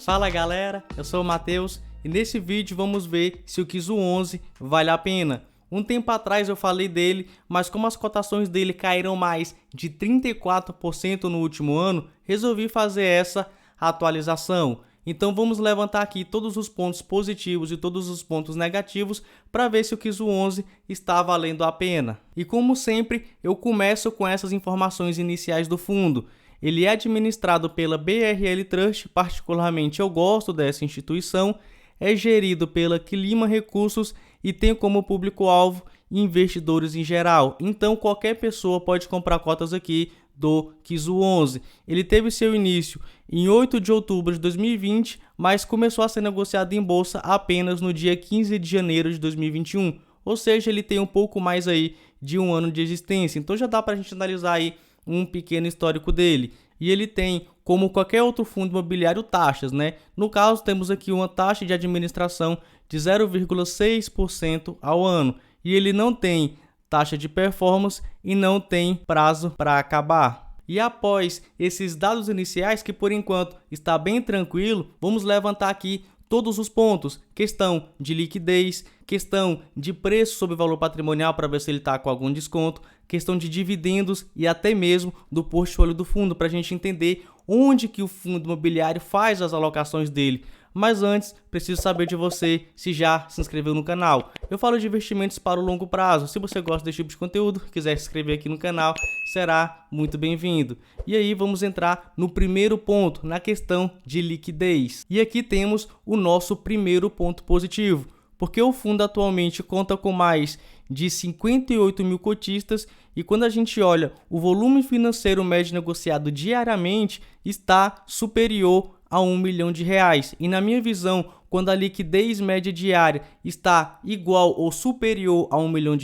Fala galera, eu sou o Matheus e nesse vídeo vamos ver se o Kizu 11 vale a pena. Um tempo atrás eu falei dele, mas como as cotações dele caíram mais de 34% no último ano, resolvi fazer essa atualização. Então vamos levantar aqui todos os pontos positivos e todos os pontos negativos para ver se o Kizu 11 está valendo a pena. E como sempre, eu começo com essas informações iniciais do fundo. Ele é administrado pela BRL Trust, particularmente eu gosto dessa instituição, é gerido pela Clima Recursos e tem como público-alvo investidores em geral. Então qualquer pessoa pode comprar cotas aqui do Kizu 11. Ele teve seu início em 8 de outubro de 2020, mas começou a ser negociado em bolsa apenas no dia 15 de janeiro de 2021. Ou seja, ele tem um pouco mais aí de um ano de existência. Então já dá para a gente analisar aí um pequeno histórico dele. E ele tem, como qualquer outro fundo imobiliário, taxas, né? No caso, temos aqui uma taxa de administração de 0,6% ao ano. E ele não tem taxa de performance e não tem prazo para acabar. E após esses dados iniciais, que por enquanto está bem tranquilo, vamos levantar aqui todos os pontos, questão de liquidez, questão de preço sobre valor patrimonial para ver se ele está com algum desconto, questão de dividendos e até mesmo do portfólio do fundo para a gente entender onde que o fundo imobiliário faz as alocações dele. Mas antes, preciso saber de você se já se inscreveu no canal. Eu falo de investimentos para o longo prazo. Se você gosta desse tipo de conteúdo, quiser se inscrever aqui no canal, será muito bem-vindo. E aí vamos entrar no primeiro ponto, na questão de liquidez. E aqui temos o nosso primeiro ponto positivo, porque o fundo atualmente conta com mais de 58 mil cotistas e quando a gente olha o volume financeiro médio negociado diariamente está superior a R$1 milhão. E na minha visão, quando a liquidez média diária está igual ou superior a R$1 milhão,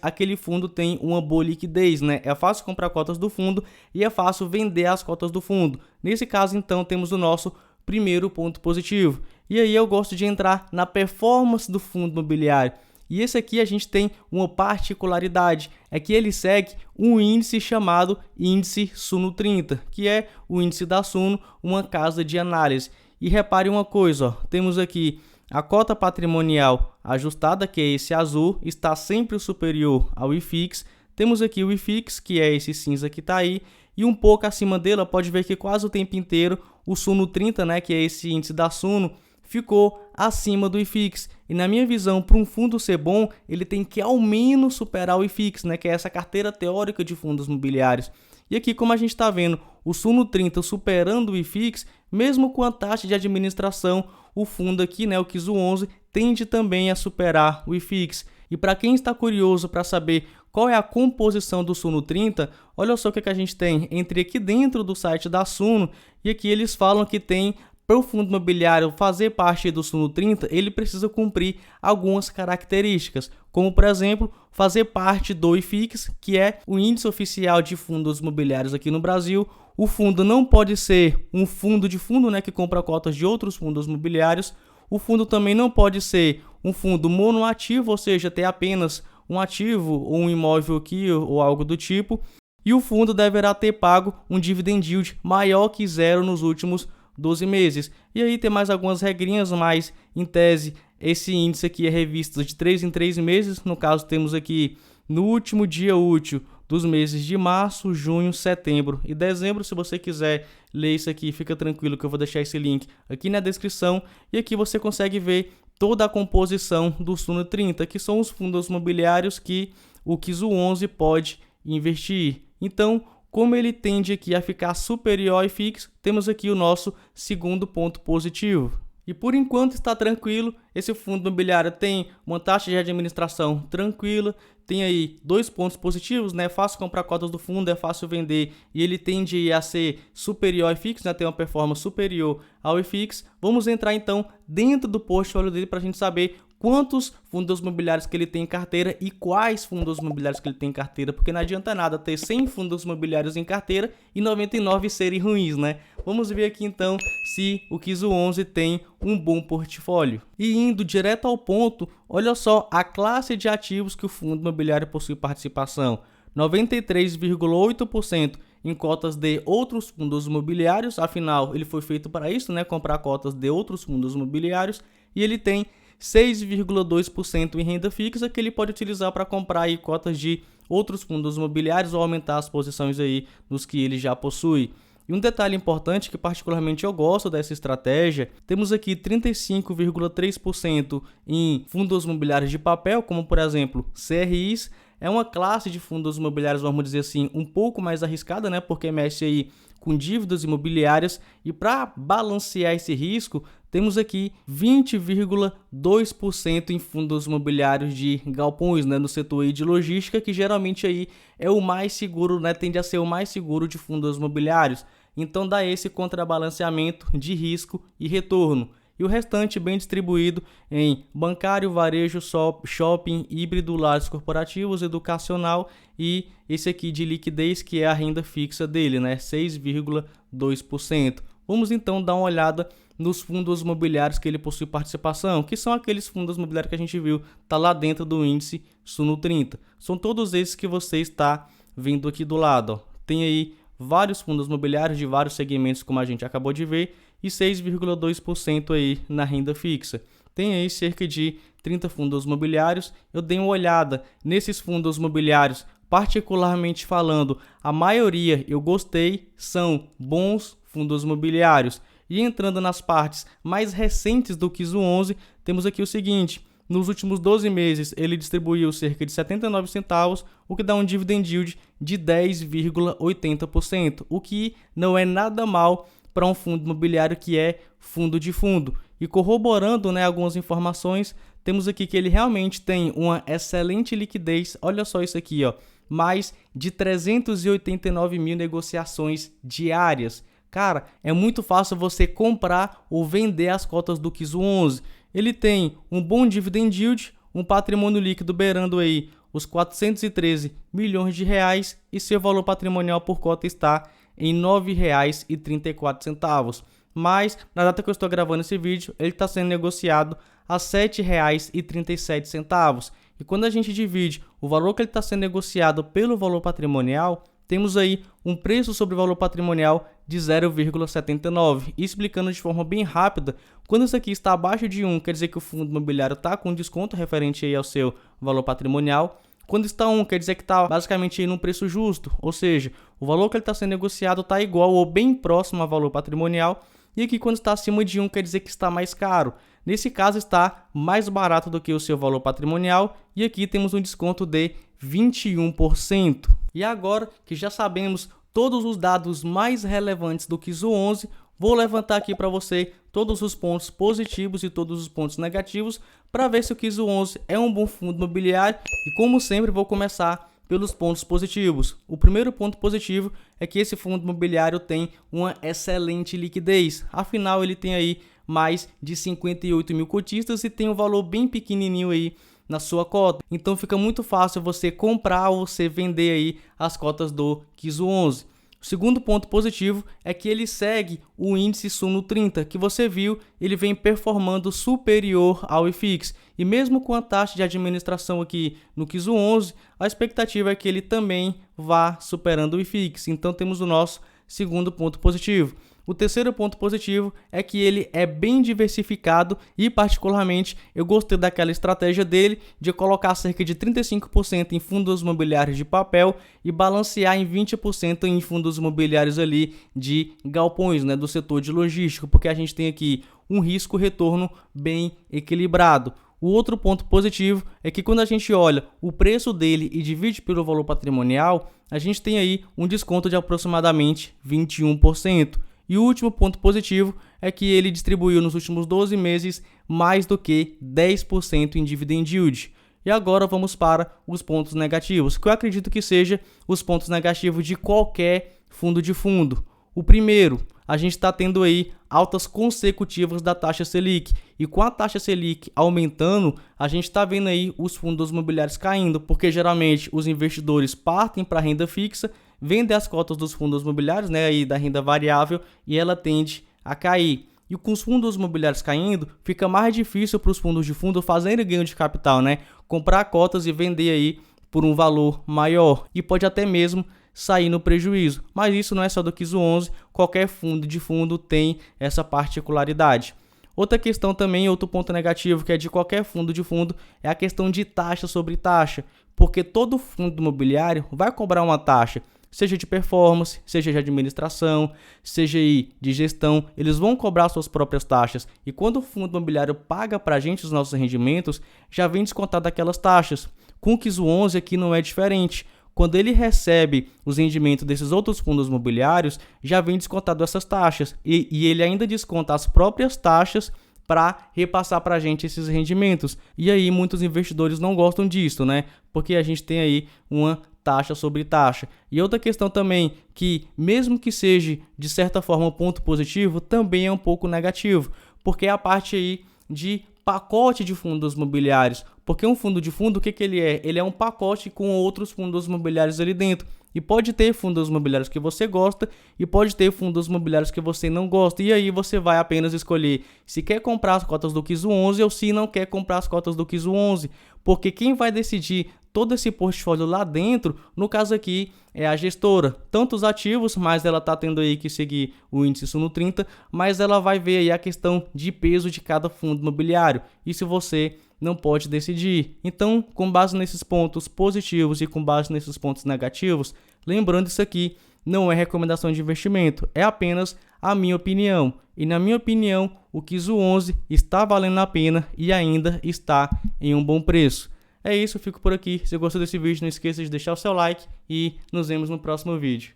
aquele fundo tem uma boa liquidez, né? É fácil comprar cotas do fundo e é fácil vender as cotas do fundo. Nesse caso, então, temos o nosso primeiro ponto positivo. E aí eu gosto de entrar na performance do fundo imobiliário. E esse aqui a gente tem uma particularidade, é que ele segue um índice chamado índice Suno 30, que é o índice da Suno, uma casa de análise. E repare uma coisa, ó, temos aqui a cota patrimonial ajustada, que é esse azul, está sempre superior ao IFIX. Temos aqui o IFIX, que é esse cinza que está aí, e um pouco acima dele, pode ver que quase o tempo inteiro o Suno 30, né, que é esse índice da Suno, ficou acima do IFIX. E na minha visão, para um fundo ser bom, ele tem que ao menos superar o IFIX, né, que é essa carteira teórica de fundos imobiliários. E aqui, como a gente está vendo, o Suno 30 superando o IFIX, mesmo com a taxa de administração, o fundo aqui, né, o Kizu 11, tende também a superar o IFIX. E para quem está curioso para saber qual é a composição do Suno 30, olha só o que a gente tem entre aqui dentro do site da Suno, e aqui eles falam que tem, para o fundo imobiliário fazer parte do Suno 30, ele precisa cumprir algumas características, como por exemplo, fazer parte do IFIX, que é o índice oficial de fundos imobiliários aqui no Brasil. O fundo não pode ser um fundo de fundo, né, que compra cotas de outros fundos imobiliários. O fundo também não pode ser um fundo monoativo, ou seja, ter apenas um ativo ou um imóvel aqui ou algo do tipo. E o fundo deverá ter pago um dividend yield maior que zero nos últimos 12 meses. E aí tem mais algumas regrinhas, mas em tese esse índice aqui é revisto de 3 em 3 meses. No caso temos aqui no último dia útil dos meses de março, junho, setembro e dezembro. Se você quiser ler isso aqui, fica tranquilo que eu vou deixar esse link aqui na descrição. E aqui você consegue ver toda a composição do Suno 30, que são os fundos imobiliários que o Kizu 11 pode investir. Então, como ele tende aqui a ficar superior ao IFIX, temos aqui o nosso segundo ponto positivo. E por enquanto está tranquilo, esse fundo imobiliário tem uma taxa de administração tranquila, tem aí dois pontos positivos, né? É fácil comprar cotas do fundo, é fácil vender e ele tende a ser superior ao IFIX, né? Tem uma performance superior ao IFIX. Vamos entrar então dentro do portfólio dele para a gente saber quantos fundos imobiliários que ele tem em carteira e quais fundos imobiliários que ele tem em carteira, porque não adianta nada ter 100 fundos imobiliários em carteira e 99 serem ruins, né? Vamos ver aqui então se o Kizu 11 tem um bom portfólio. E indo direto ao ponto, olha só a classe de ativos que o fundo imobiliário possui participação. 93,8% em cotas de outros fundos imobiliários, afinal ele foi feito para isso, né, comprar cotas de outros fundos imobiliários, e ele tem 6,2% em renda fixa que ele pode utilizar para comprar aí cotas de outros fundos imobiliários ou aumentar as posições aí nos que ele já possui. E um detalhe importante que particularmente eu gosto dessa estratégia, temos aqui 35,3% em fundos imobiliários de papel, como por exemplo CRIs. É uma classe de fundos imobiliários, vamos dizer assim, um pouco mais arriscada, né? Porque mexe aí com dívidas imobiliárias, e para balancear esse risco, temos aqui 20,2% em fundos imobiliários de galpões, né, no setor aí de logística, que geralmente aí é o mais seguro, né, tende a ser o mais seguro de fundos imobiliários. Então dá esse contrabalanceamento de risco e retorno. E o restante bem distribuído em bancário, varejo, shopping, híbrido, lares corporativos, educacional e esse aqui de liquidez, que é a renda fixa dele, né, 6,2%. Vamos então dar uma olhada nos fundos imobiliários que ele possui participação, que são aqueles fundos imobiliários que a gente viu, tá lá dentro do índice Suno 30. São todos esses que você está vendo aqui do lado, ó. Tem aí vários fundos imobiliários de vários segmentos, como a gente acabou de ver, e 6,2% aí na renda fixa. Tem aí cerca de 30 fundos imobiliários. Eu dei uma olhada nesses fundos imobiliários, particularmente falando, a maioria eu gostei, são bons fundos imobiliários. E entrando nas partes mais recentes do QIS 11, temos aqui o seguinte: nos últimos 12 meses ele distribuiu cerca de 79 centavos, o que dá um dividend yield de 10,80%, o que não é nada mal para um fundo imobiliário que é fundo de fundo. E corroborando, né, algumas informações, temos aqui que ele realmente tem uma excelente liquidez. Olha só isso aqui, ó, mais de 389 mil negociações diárias. Cara, é muito fácil você comprar ou vender as cotas do QIS 11. Ele tem um bom dividend yield, um patrimônio líquido beirando aí os 413 milhões de reais e seu valor patrimonial por cota está em R$ 9,34. Mas, na data que eu estou gravando esse vídeo, ele está sendo negociado a R$ 7,37. E quando a gente divide o valor que ele está sendo negociado pelo valor patrimonial, temos aí um preço sobre o valor patrimonial de 0,79. Explicando de forma bem rápida, quando isso aqui está abaixo de 1, quer dizer que o fundo imobiliário está com desconto referente aí ao seu valor patrimonial. Quando está 1, quer dizer que está basicamente aí num preço justo, ou seja, o valor que ele está sendo negociado está igual ou bem próximo ao valor patrimonial. E aqui quando está acima de 1, quer dizer que está mais caro. Nesse caso está mais barato do que o seu valor patrimonial, e aqui temos um desconto de 21%. E agora que já sabemos todos os dados mais relevantes do QIS 11, vou levantar aqui para você todos os pontos positivos e todos os pontos negativos para ver se o QIS 11 é um bom fundo imobiliário. E como sempre, vou começar pelos pontos positivos. O primeiro ponto positivo é que esse fundo imobiliário tem uma excelente liquidez. Afinal, ele tem aí mais de 58 mil cotistas e tem um valor bem pequenininho aí na sua cota. Então fica muito fácil você comprar ou você vender aí as cotas do QIS 11. O segundo ponto positivo é que ele segue o índice Suno 30, que você viu, ele vem performando superior ao IFIX. E mesmo com a taxa de administração aqui no QIS 11, a expectativa é que ele também vá superando o IFIX. Então temos o nosso segundo ponto positivo. O terceiro ponto positivo é que ele é bem diversificado e particularmente eu gostei daquela estratégia dele de colocar cerca de 35% em fundos imobiliários de papel e balancear em 20% em fundos imobiliários ali de galpões, né, do setor de logística, porque a gente tem aqui um risco-retorno bem equilibrado. O outro ponto positivo é que quando a gente olha o preço dele e divide pelo valor patrimonial, a gente tem aí um desconto de aproximadamente 21%. E o último ponto positivo é que ele distribuiu nos últimos 12 meses mais do que 10% em dividend yield. E agora vamos para os pontos negativos, que eu acredito que seja os pontos negativos de qualquer fundo de fundo. O primeiro, a gente está tendo aí altas consecutivas da taxa Selic. E com a taxa Selic aumentando, a gente está vendo aí os fundos imobiliários caindo, porque geralmente os investidores partem para a renda fixa, vendem as cotas dos fundos imobiliários, né, aí da renda variável, e ela tende a cair. E com os fundos imobiliários caindo, fica mais difícil para os fundos de fundo fazerem ganho de capital, né? Comprar cotas e vender aí por um valor maior. E pode até mesmo sair no prejuízo. Mas isso não é só do KISO 11, qualquer fundo de fundo tem essa particularidade. Outra questão também, outro ponto negativo que é de qualquer fundo de fundo, é a questão de taxa sobre taxa, porque todo fundo imobiliário vai cobrar uma taxa, seja de performance, seja de administração, seja aí de gestão, eles vão cobrar suas próprias taxas. E quando o fundo imobiliário paga para a gente os nossos rendimentos, já vem descontado aquelas taxas. Com o KISO 11 aqui não é diferente. Quando ele recebe os rendimentos desses outros fundos imobiliários, já vem descontado essas taxas. E ele ainda desconta as próprias taxas para repassar para a gente esses rendimentos. E aí muitos investidores não gostam disso, né? Porque a gente tem aí uma taxa sobre taxa. E outra questão também, que mesmo que seja de certa forma um ponto positivo, também é um pouco negativo, porque é a parte aí de pacote de fundos imobiliários. Porque um fundo de fundo, o que ele é? Ele é um pacote com outros fundos imobiliários ali dentro. E pode ter fundos imobiliários que você gosta e pode ter fundos imobiliários que você não gosta. E aí você vai apenas escolher se quer comprar as cotas do KISO 11 ou se não quer comprar as cotas do KISO 11. Porque quem vai decidir todo esse portfólio lá dentro, no caso aqui, é a gestora. Tanto os ativos, mas ela está tendo aí que seguir o índice Suno 30, mas ela vai ver aí a questão de peso de cada fundo imobiliário. E se você não pode decidir. Então, com base nesses pontos positivos e com base nesses pontos negativos, lembrando isso aqui, não é recomendação de investimento, é apenas a minha opinião. E na minha opinião, o KISO 11 está valendo a pena e ainda está em um bom preço. É isso, eu fico por aqui. Se gostou desse vídeo, não esqueça de deixar o seu like e nos vemos no próximo vídeo.